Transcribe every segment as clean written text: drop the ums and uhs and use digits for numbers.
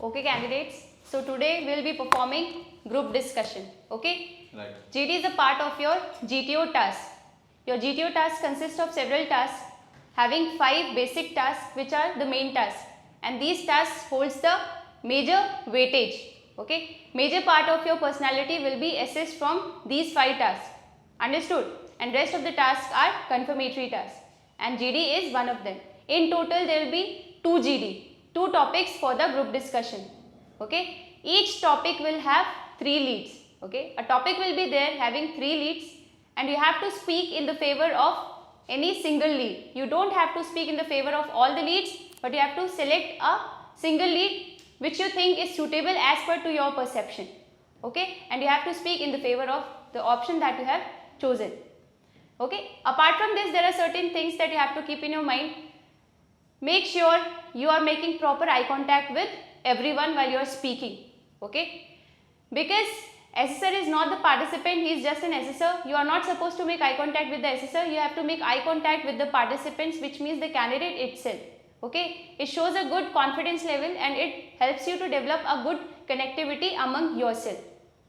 Okay, candidates. So today we'll be performing group discussion. Okay. Right. GD is a part of your GTO task. Your GTO task consists of several tasks having 5 basic tasks which are the main tasks, and these tasks holds the major weightage. Okay. Major part of your personality will be assessed from these 5 tasks. Understood? And rest of the tasks are confirmatory tasks, and GD is one of them. In total there will be 2 GD, 2 topics for the group discussion. Okay. Each topic will have 3 leads. Okay. A topic will be there having 3 leads, and you have to speak in the favor of any single lead. You don't have to speak in the favor of all the leads, but you have to select a single lead which you think is suitable as per to your perception. Okay. And you have to speak in the favor of the option that you have chosen. Okay. Apart from this, there are certain things that you have to keep in your mind. Make sure you are making proper eye contact with everyone while you are speaking. Okay. Because assessor is not the participant, he is just an assessor. You are not supposed to make eye contact with the assessor. You have to make eye contact with the participants, which means the candidate itself. Okay. It shows a good confidence level and it helps you to develop a good connectivity among yourself.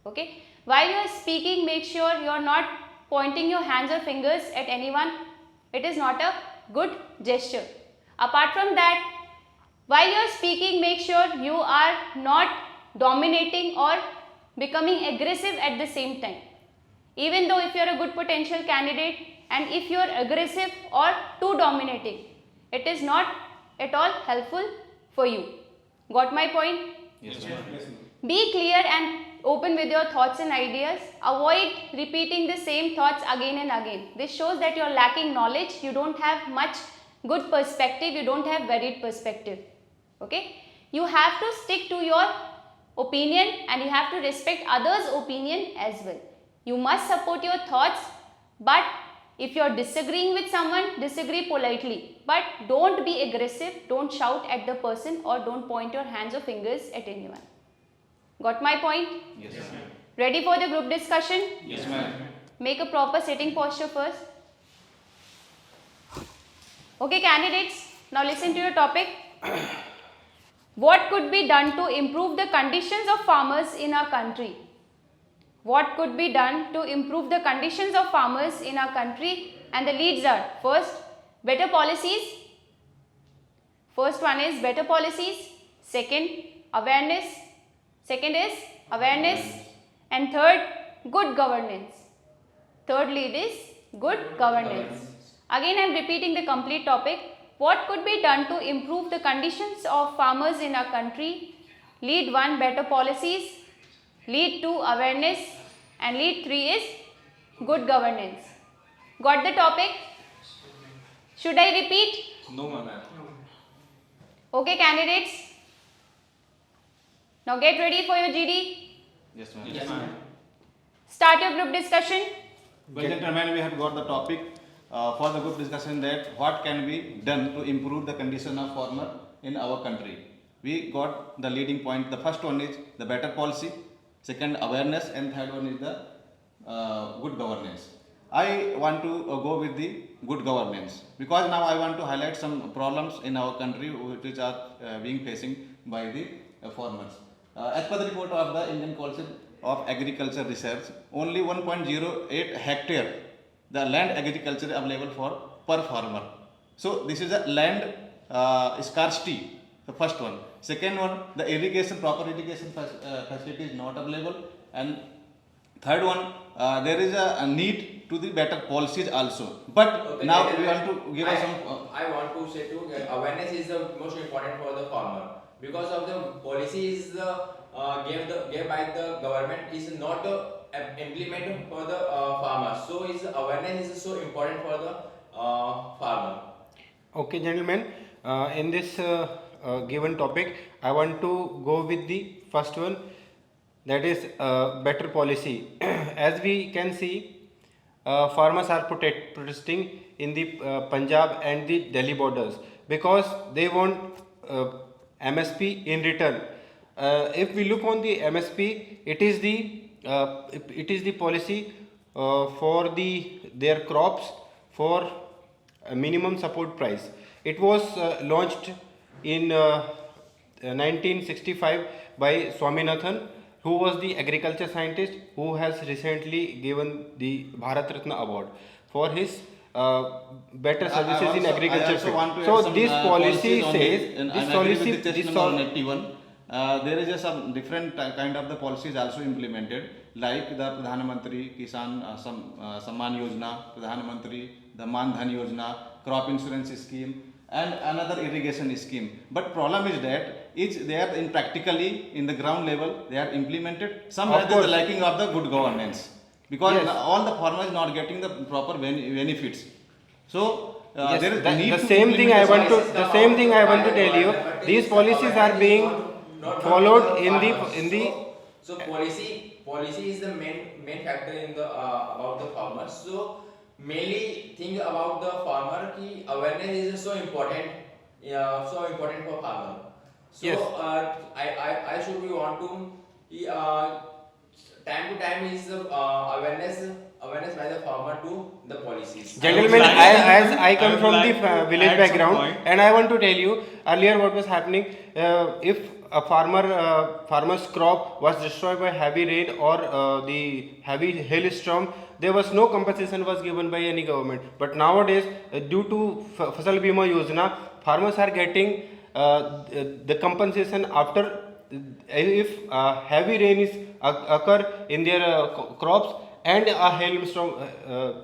Okay. While you are speaking, make sure you are not pointing your hands or fingers at anyone. It is not a good gesture. Apart from that, while you are speaking, make sure you are not dominating or becoming aggressive at the same time. Even though if you are a good potential candidate and if you are aggressive or too dominating, it is not at all helpful for you. Got my point? Yes, ma'am. Be clear and open with your thoughts and ideas. Avoid repeating the same thoughts again and again. This shows that you are lacking knowledge. You don't have much good perspective. You don't have varied perspective. Okay. You have to stick to your opinion and you have to respect others' opinion as well. You must support your thoughts, but if you are disagreeing with someone, disagree politely. But don't be aggressive. Don't shout at the person or don't point your hands or fingers at anyone. Got my point? Yes, ma'am. Ready for the group discussion? Yes, ma'am. Make a proper sitting posture first. Okay, candidates, now listen to your topic. What could be done to improve the conditions of farmers in our country? What could be done to improve the conditions of farmers in our country? And the leads are: first, better policies. First one is better policies. Second, awareness. Second is awareness. And third, good governance. Third lead is good governance. Again, I am repeating the complete topic. What could be done to improve the conditions of farmers in our country? Lead 1, better policies. Lead 2, awareness. And lead 3 is good governance. Got the topic? Should I repeat? No, ma'am. Okay, candidates. Now get ready for your GD. Yes, ma'am. Yes, ma'am. Start your group discussion. Well, gentlemen, we have got the topic for the group discussion, that what can be done to improve the condition of farmer in our country. We got the leading point. The first one is the better policy, second awareness, and third one is the good governance. I want to go with the good governance because now I want to highlight some problems in our country which are being facing by the farmers. As per the report of the Indian Council of Agriculture Research, only 1.08 hectare the land agriculture available for per farmer. So this is a land scarcity, the first one. Second one, the irrigation, proper irrigation facility is not available. And third one, there is a need to the better policies also. But Okay, now we want to give us some. I want to say too, awareness is the most important for the farmer, because of the policies gave by the government is not implemented for the farmer. So is awareness is so important for the farmer. Okay, gentlemen, in this given topic, I want to go with the first one, that is better policy. As we can see, farmers are protesting in the Punjab and the Delhi borders because they want MSP in return. If we look on the MSP, it is the policy for their crops for a minimum support price. It was launched in 1965 by Swaminathan, who was the agriculture scientist who has recently given the Bharat Ratna award for his better services in agriculture. I also want to So add some, this policy policies on says this, and this I agree policy with the this test number 81. There is some different kind of the policies also implemented, like the Pradhan Mantri Kisan Samman Yojana, Pradhan Mantri the Man Dhan Yojana, crop insurance scheme, and another irrigation scheme. But problem is that they are in practically in the ground level they are implemented. Somewhere there is the lacking of the good governance, because Yes. all the farmers not getting the proper benefits. So Yes, there is the need to same thing I want to policies the come same out thing I want to by tell you. government, but These it's policies are awareness being not followed to in the farmers. So policy is the main factor in the about the farmers. So mainly think about the farmer ki awareness is so important, so important for farmer. So Yes. I should be want to time to time is awareness by the farmer to the policies. Gentlemen, as I come from the village add some background, point. and I want to tell you earlier what was happening. If a farmer's crop was destroyed by heavy rain or the heavy hailstorm, there was no compensation was given by any government. But nowadays, due to Fasal Bima Yojana, farmers are getting the compensation after if heavy rain is occur in their crops and a hailstorm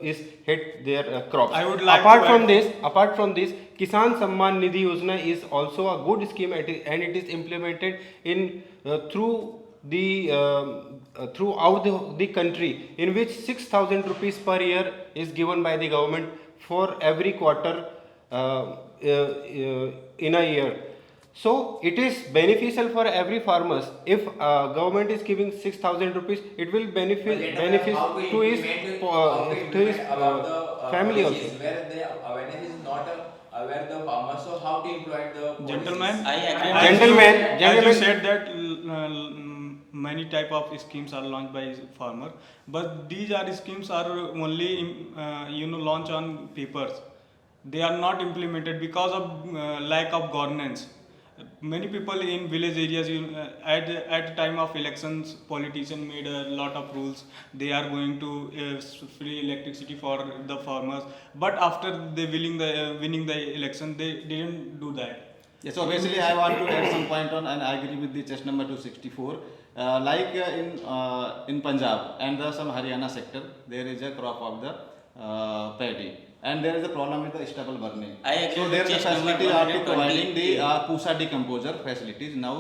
is hit their crops. I would like apart to from add- this, Kisan Samman Nidhi Yojana is also a good scheme, and it is implemented in throughout the country, in which 6,000 rupees per year is given by the government for every quarter in a year. So it is beneficial for every farmers. If government is giving 6,000 rupees, it will benefit How to to his implement about the family policies also. where the awareness is not aware the farmer. So how to implement the policies? Gentlemen, I agree. as Gentlemen, you gentlemen. said that many type of schemes are launched by farmer, but these are schemes are only launched on papers. They are not implemented because of lack of governance. Many people in village areas, at time of elections, politician made a lot of rules. They are going to free electricity for the farmers, but after they winning the election, they didn't do that. Yeah, so basically, I want to add some point on, and I agree with the chest number 264. In Punjab and some Haryana sector, there is a crop of the paddy, and there is a problem with the stubble burning. I agree So with there is a chest number facility are to 120. providing the Pusa decomposer facilities. Now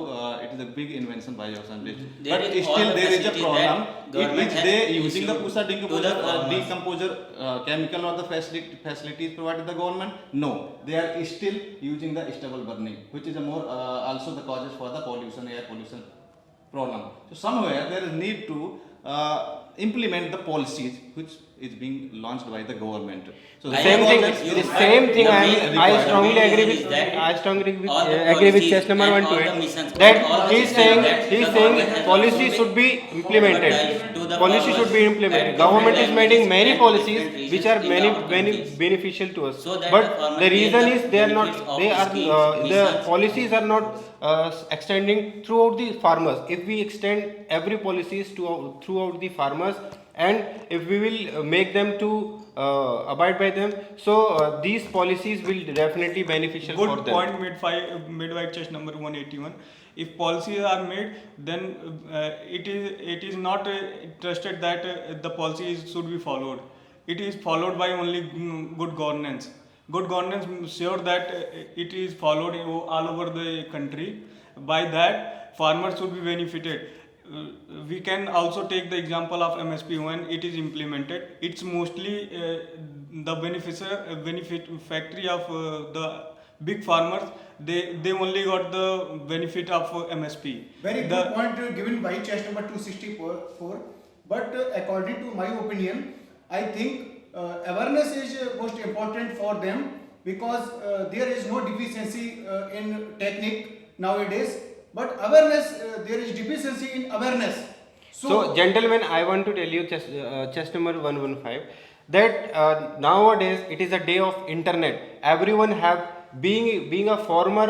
it is a big invention by your scientist, There but is all still the there is a facilities problem that in government which has they using the issued Pusa to the farmers. decomposer chemical or the facilities provided the government. No, they are still using the stubble burning, which is a more also the causes for the pollution, air pollution problem. So somewhere there is need to implement the policies which is being launched by the government. So I Same thing. agree with you, The but same thing. the main- I the strongly main agree reason with. is that I strongly with, all the agree with policies chest number and 1 all to the 8. missions, That all the he's systems saying that he's the saying government has policy also should be been implemented. advertised to the Policy farmers should be implemented. at Government is different making languages many and policies different which are regions in our countries. beneficial to us. So that the But farmer the gets reason the is they are benefits not. of They are schemes, the missions. policies are not extending throughout the farmers. If we extend every policies to throughout the farmers, and if we will make them to abide by them, so these policies will definitely beneficial for Good them. point made by chest number 181. If policies are made, then it is not trusted that the policies should be followed. It is followed by only good governance. Good governance sure that it is followed all over the country. By that, farmers should be benefited. We can also take the example of MSP when it is implemented. It's mostly the benefit factory of the big farmers. They only got the benefit of MSP. Very The- good point given by chest number 264. But according to my opinion, I think awareness is most important for them, because there is no deficiency in technique nowadays. But awareness, there is deficiency in awareness. So, gentlemen, I want to tell you chest number 115 that nowadays it is a day of internet. Everyone have being a farmer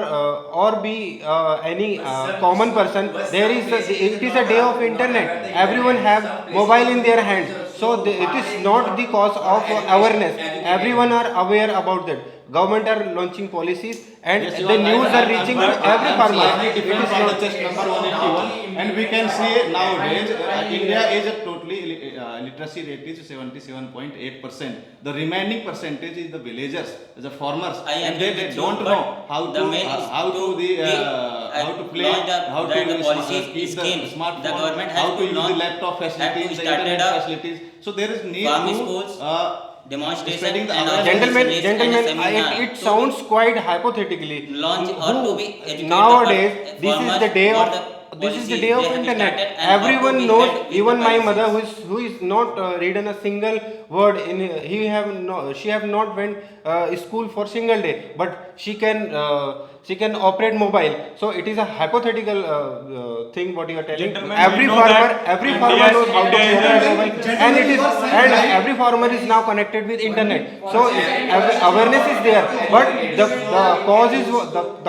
or be any common person, there is it is a day of internet. Everyone have mobile in their hand, so it is not the cause of awareness. Everyone are aware about that. Government are launching policies and Yes, you the are news right. are reaching to every farmer. Slightly It different is from the not test number 181, and we can see nowadays India is a totally literacy rate is 77.8%. The remaining percentage is the villagers, the farmers, I and agree they with you, don't but know how the to main is how to the how to play, launch how the to policies, keep the schemes. smartphone, The government has how to to use the launch- laptop have to facilities, the started internet a facilities. So there is need farming to schools, demonstration spreading the and awareness. Gentlemen, and gentlemen, seminar it to sounds quite hypothetically. launch or to be educated Nowadays, the this is farmers the day what of the this is the policies day of they have internet. started and how to Everyone be knows. held with Even the my policies. mother, who is not reading a single word in she have not went school for single day, but she can operate mobile. So it is a hypothetical thing what you are telling. Gentlemen, Every we know farmer, that every India farmer is- knows how to India is operate a- mobile, Gentlemen, and it is you are saying and right. every farmer is now connected with internet. So awareness is there, but the cause is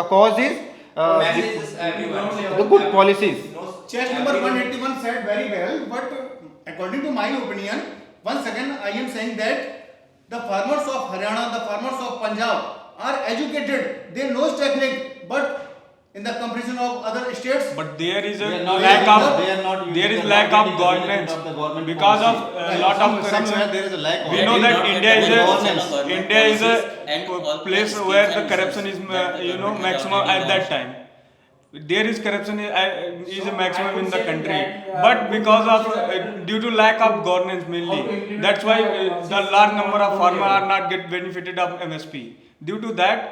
the cause is Messages everyone. the good policies. Chest number 181 said very well, but according to my opinion, once again I am saying that the farmers of Haryana, the farmers of Punjab are educated. They know technique, but in the comparison of other states, But there is a They are not lack using of the- they are not using- there they is are lack not of getting the benefit governance of the government because of policy. a lot of Somewhere corruption. there is a lack of We know They that did not India get is the a governance, government India is a policies and all place schemes where the and corruption is measures that the you know government has maximum already at that launched. time. There is corruption is a maximum in the country, that, but because of due to lack of governance mainly, that's why the large number of farmers are not get benefited of MSP. Due to that,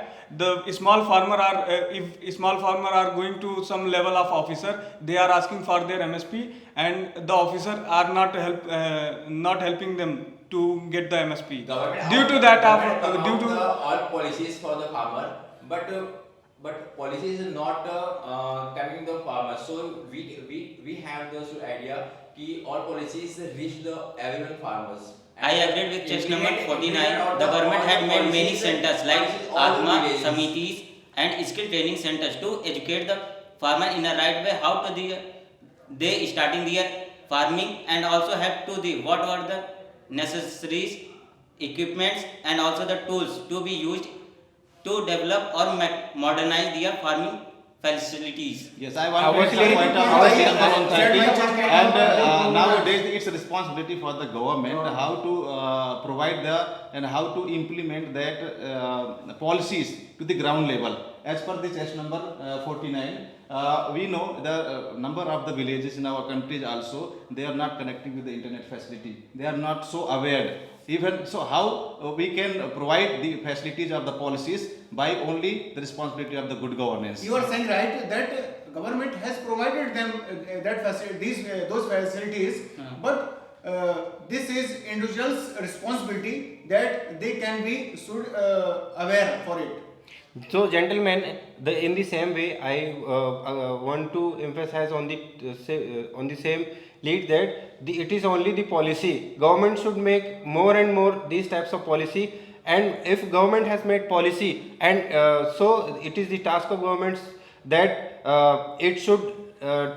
the small farmer are if small farmer are going to some level of officer, they are asking for their MSP, and the officer are not helping them to get the MSP. Government Due to that, government come due out to the all policies for the farmer, but policies is not coming the farmer. So we have the idea कि all policies reach the everyone farmers. I agreed with chest number Implement 49. all The government had made many policies centers and like policies all the Atma, villages. Samitis and skill training centers to educate the farmer in a right way how to they starting their farming and also have to the what are the necessaries, equipments and also the tools to be used to develop or modernize their farming facilities. Yes, I want to Obviously, point out obviously, number 130, obviously, and nowadays it's a responsibility for the government how to provide the and how to implement that policies to the ground level. As per the test number 49, we know the number of the villages in our countries also, they are not connecting with the internet facility. They are not so aware. Even so, how we can provide the facilities of the policies by only the responsibility of the good governance. you are saying right that government has provided them those facilities, but this is individual's responsibility that they can be aware for it. So, gentlemen, in the same way, I want to emphasize on the same lead that it is only the policy. Government should make more and more these types of policy. And if government has made policy, and so it is the task of governments that it should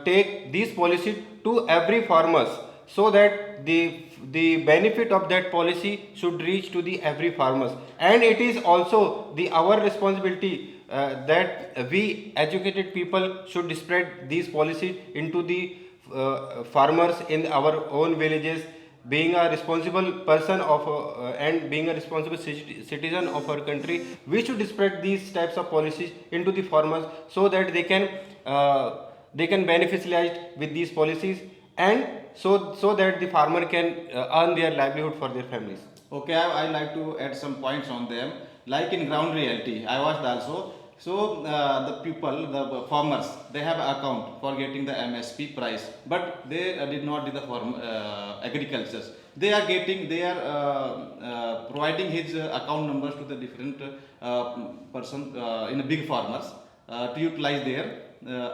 take these policies to every farmers, so that the benefit of that policy should reach to the every farmers. And it is also our responsibility that we educated people should spread these policies into the farmers in our own villages. Being a responsible person and being a responsible citizen of our country, we should spread these types of policies into the farmers so that they can beneficialize with these policies, and so that the farmer can earn their livelihood for their families. Okay, I like to add some points on them. Like in ground reality, I watched also. So the people, the farmers, they have an account for getting the MSP price, but they did not do the agriculture. They are providing his account numbers to the different person in a big farmers to utilize their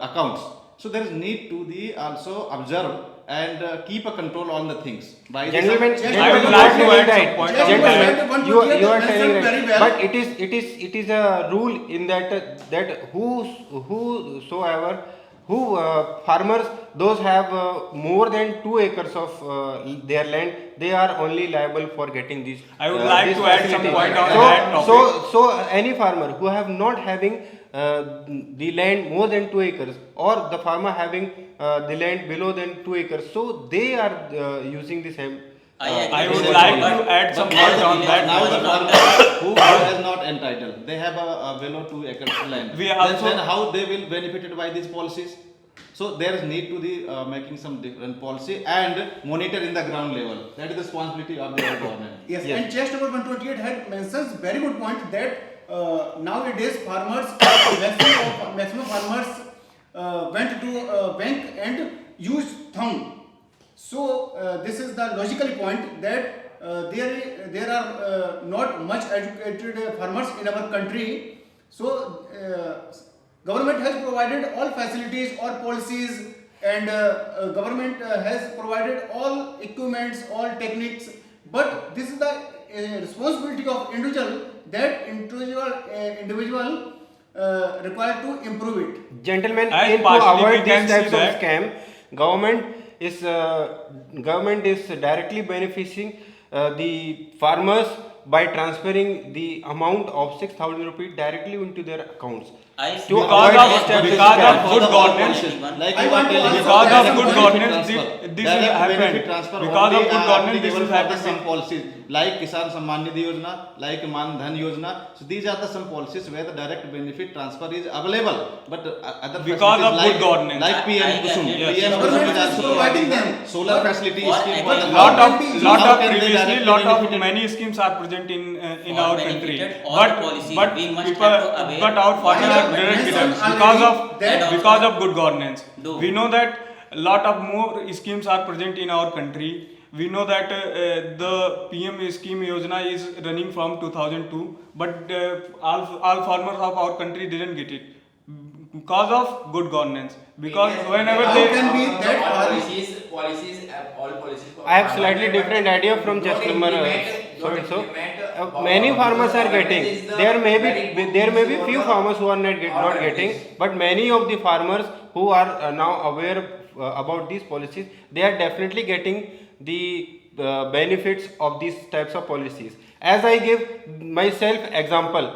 accounts. So there is need to the also observe and keep a control on the things. By this- Gentlemen, I would like to add some right. point on Gentlemen, that. you One are point telling mentioned very right, well. but it is a rule in that that whosoever who farmers those have more than 2 acres of their land, they are only liable for getting these. I would like this to add some facility. point on so, that topic. So any farmer who have not having the land more than 2 acres, or the farmer having the land below than 2 acres, so they are using the same. I would with like that, to but- add some but point the on village that. now was the not farmer who is not entitled, they have a below 2 acres land. We Then- also- then how they will benefited by these policies? So there is need to the making some different policy and monitor in the ground level. That is the responsibility of the government. Yes, Yes. and chest number 128 had mentions very good point that nowadays farmers, maximum farmers went to bank and used thumb. So this is the logical point that there are not much educated farmers in our country. So government has provided all facilities, all policies, and government has provided all equipments, all techniques. But this is the responsibility of individual, that individual required to improve it. Gentlemen, As to partially avoid we can these types see of that- scam, government is directly benefiting the farmers by transferring the amount of 6,000 rupees directly into their accounts. I To Because avoid of- these types of because of scams. good For the governance, policies, like I you want are to telling, also because add of some good point. governance, transfer. this Direct has benefit happened. transfer Because of only good are governance, this applicable is for the happening. some policies like Kisan Samman Nidhi Yojana, like Man Dhan Yojana. So these are the some policies where the direct benefit transfer is available. But other Because facilities of like, good governance. like I PM get Kusum, it. Yes. PM Kusum Government is is also providing providing them. solar But- facility What scheme I for the get- lot of government. lot How of can they previously directly lot of benefit it? many schemes are present in For our country, benefited all the policies, but we must people have to aware but our what farmers the are government directed mentioned because already of that- because of good governance. Do. We know that a lot of more schemes are present in our country. We know that the PM scheme Yojana is running from 2002, but all farmers of our country didn't get it because of good governance. Because whenever How they can be that all far? policies, all policies. For I have farmers, slightly but different idea from don't just number implement- so don't and so. implement, Many farmers are awareness getting. is the There may very be good there may be thing few for farmers who are not our getting, countries. but many of the farmers who are now aware about these policies, they are definitely getting the benefits of these types of policies. As I give myself example,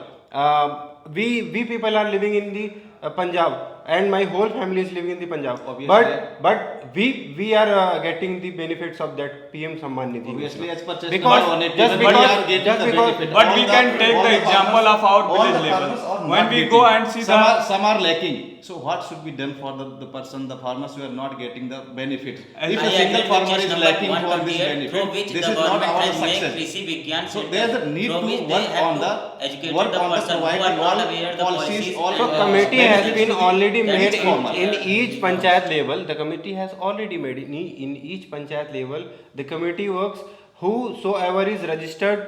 we people are living in the Punjab, and my whole family is living in the Punjab. Obviously. But we are getting the benefits of that PM Samman Nidhi. Obviously, as per chest Because number 180, just we because- are getting just the because- benefit. But All we can take all the example farmers- of our all village the level. farmers are When not we getting. go and see some are lacking. So what should be done for the person, the farmers who are not getting the benefits? I If I a single agree with farmer chest is number lacking for this 128, through benefit, which this the is not government our has made success. Krishi Vigyan So Center, there is a need through to which work they have on to the educate work the on the person who providing are not all aware the policies, policies. all So and, committee has benefits been to the already that made is farmer. in each panchayat level. The committee has already made in each panchayat level. The committee works whosoever is registered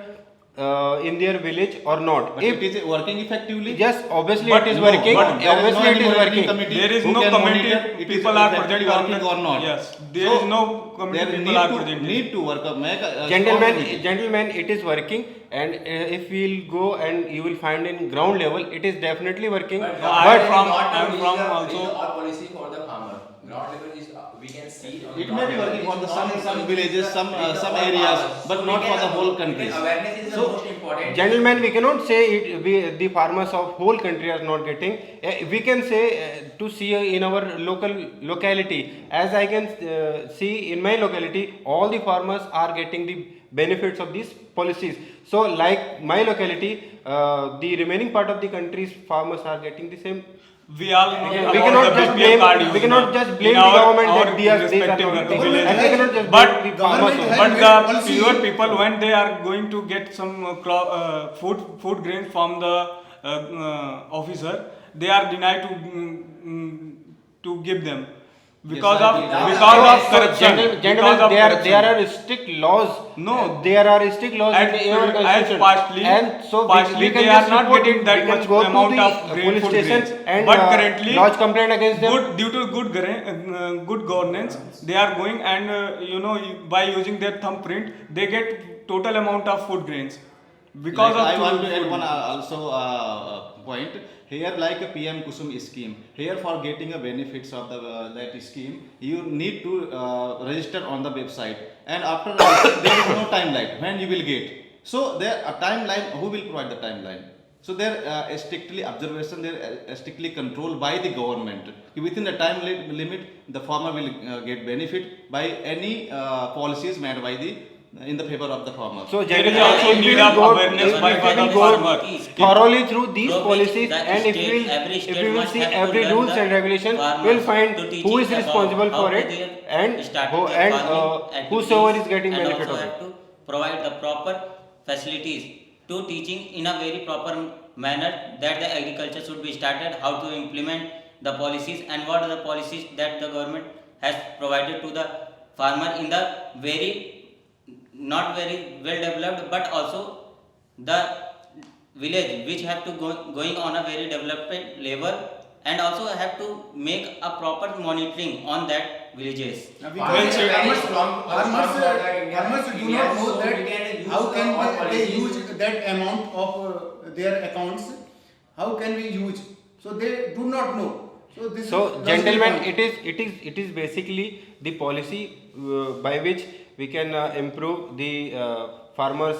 in their village or not. But If it is working effectively. yes, obviously But it is no, working. but there is Obviously no it is monitoring working. committee There is who no can committee monitor it is people are effectively present on working the- or not. Yes, there So is no committee there people are need present. need to work up. Make a strong Gentlemen, committee. gentlemen, it is working, and if we'll go and you will find in ground level, it is definitely working. But No, I But am from- not I am is from the- also- is all policy for the farmer. Ground level is we can see. on It ground may be level working for is the not some only villages, the- some is the some all areas, farmers. but So not we for can- the whole we can- countries. Awareness is the So, most important. Gentlemen, we cannot say the farmers of whole country are not getting. We can say to see in our locality, as I can see in my locality, all the farmers are getting the benefits of these policies. So, like my locality, the remaining part of the country's farmers are getting the same. We all know We about cannot the just BPL blame. card We Yojana cannot just blame in the our- government our that these are respective not. villages. And we cannot just But blame the farmers. government also. has But made the policy- pure people, when they are going to get some food grains from the officer, they are denied to give them. because Yes, of I agree. because of So, corruption. gentlemen, Because of there corruption. are strict laws. No. There are strict laws As in our as constitution. partially, And so partially we can they are just not report getting it. that We can much go to amount the of police food stations grains. and But currently, lodge complaint against them. due to good governance, they are going and by using their thumbprint, they get total amount of food grains because Like, of I want to add food one grains. also point here, like a PM Kusum scheme. Here, for getting a benefits of the that scheme, you need to register on the website, and after registering, there is no timeline when you will get. So there a timeline. Who will provide the timeline? So there strictly observation, there strictly controlled by the government. Within the time limit, the farmer will get benefit by any policies made by the in the favor of the farmer. So There is gentlemen, also if need we of go, awareness if by we the will go farmer. thoroughly through these Through which policies, the and if state- we will every state if we will must see have to every learn rules the and regulation, farmers we will find to teach who is about responsible how for to it their and starting their farming whosoever is activities, getting and benefit also of have it. to provide the proper facilities to teaching in a very proper manner that the agriculture should be started, how to implement the policies, and what are the policies that the government has provided to the farmer in the very not very well developed, but also the village which have to going on a very development level, and also have to make a proper monitoring on that villages. Because said. farmers do not know that how can they use that amount of their accounts. How can we use? So they do not know. So this So is gentlemen, point. it is basically the policy by which we can improve the farmers.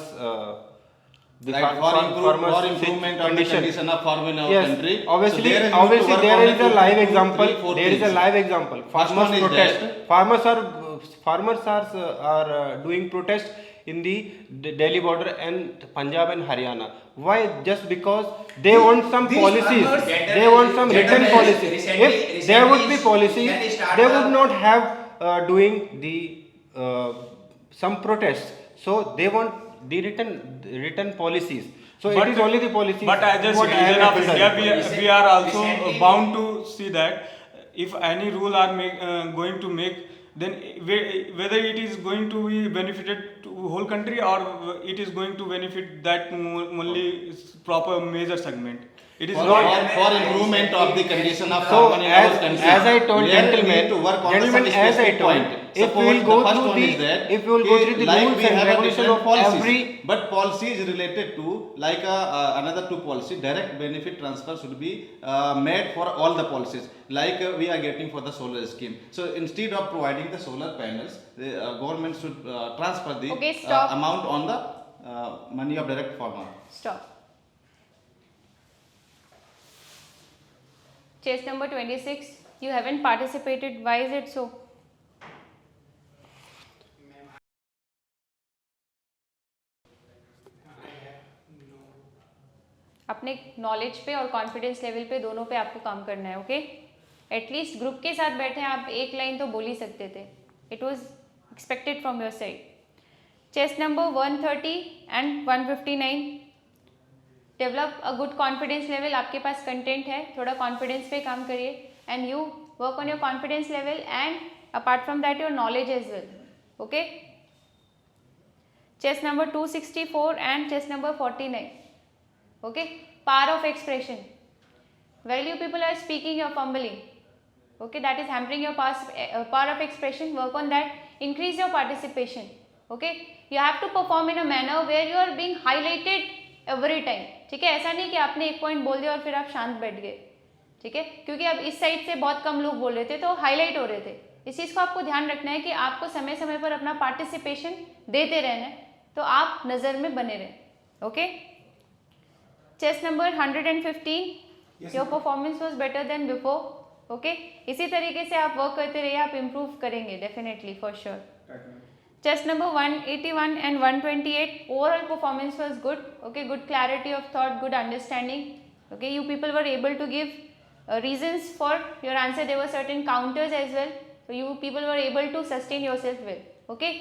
The Right, for farmers' improvement of the condition of farmer in our Yes, country. obviously, So there is obviously need to there work is on a it live two, example. three, four There is a things. live example. First Farmers one is protest. that- Farmers are doing protest in the Delhi border and Punjab and Haryana. Why? Just because they want some These policies. farmers- They want some written Gentlemen, policies. If there would be policies, can they start they the- would not have doing the some protests. So they want the written policies. So it is only the policies. But as a what I citizen have of emphasized. India, we are also Recently- bound to see that if any rule are going to make, then whether it is going to be benefited to whole country or it is going to benefit that only proper major segment. It is For, not. for improvement of the condition of So farmer in our country. as I told where we gentlemen, need to work on gentlemen, some as I specific told, point. if we Suppose will go the first through one the is that, if we will go through the like rules we and have a regulation different of policies, every. but policies related to like another two policy, direct benefit transfer should be made for all the policies, like we are getting for the solar scheme. So instead of providing the solar panels, the government should transfer the Okay, stop. amount on the money of direct farmer. Stop. Chess number 26. You haven't participated. Why is it so? अपने knowledge पे और confidence level पे दोनों पे आपको काम करना है. ओके, एटलीस्ट ग्रुप के साथ बैठे आप एक लाइन तो बोल ही सकते थे. It was expected from your side. Chest number 130 and 159. Develop a good confidence level. आपके पास कंटेंट है, थोड़ा कॉन्फिडेंस पे काम करिए and you work on your confidence level and apart from that your knowledge as well. Okay, chest number 264 and chest number 49. Okay, power of expression. While you people are speaking, you are fumbling. Okay, that is hampering your power of expression. Work on that. Increase your participation. Okay, you have to perform in a manner where you are being highlighted every time. ठीक है, ऐसा नहीं कि आपने एक point बोल दिया और फिर आप शांत बैठ गए. ठीक है, क्योंकि अब इस साइड से बहुत कम लोग बोल रहे थे तो हाईलाइट हो रहे थे. इस चीज़ को आपको ध्यान रखना है कि आपको समय समय पर अपना पार्टिसिपेशन देते रहना है, तो आप नज़र में बने रहें. Okay, chest number 115. Your performance was better than before. Okay, इसी तरीके से आप वर्क करते रहिए, आप इम्प्रूव करेंगे definitely for sure. Chest number 181 and 128. Overall performance was good. Okay, good clarity of thought, good understanding. Okay, you people were able to give reasons for your answer. There were certain counters as well, so you people were able to sustain yourself well. Okay,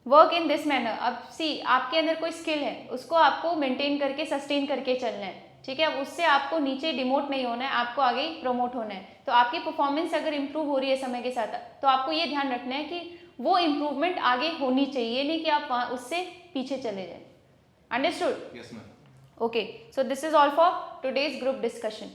work in this manner. अब सी, आपके अंदर कोई skill है, उसको आपको maintain करके sustain करके चलना है. ठीक है, अब उससे आपको नीचे डिमोट नहीं होना है, आपको आगे प्रमोट होना है। तो आपकी परफॉर्मेंस अगर इम्प्रूव हो रही है समय के साथ, तो आपको ये ध्यान रखना है कि वो इम्प्रूवमेंट आगे होनी चाहिए, नहीं कि आप उससे पीछे चले जाए। Understood? Yes, ma'am. Okay, so this is all for today's group discussion.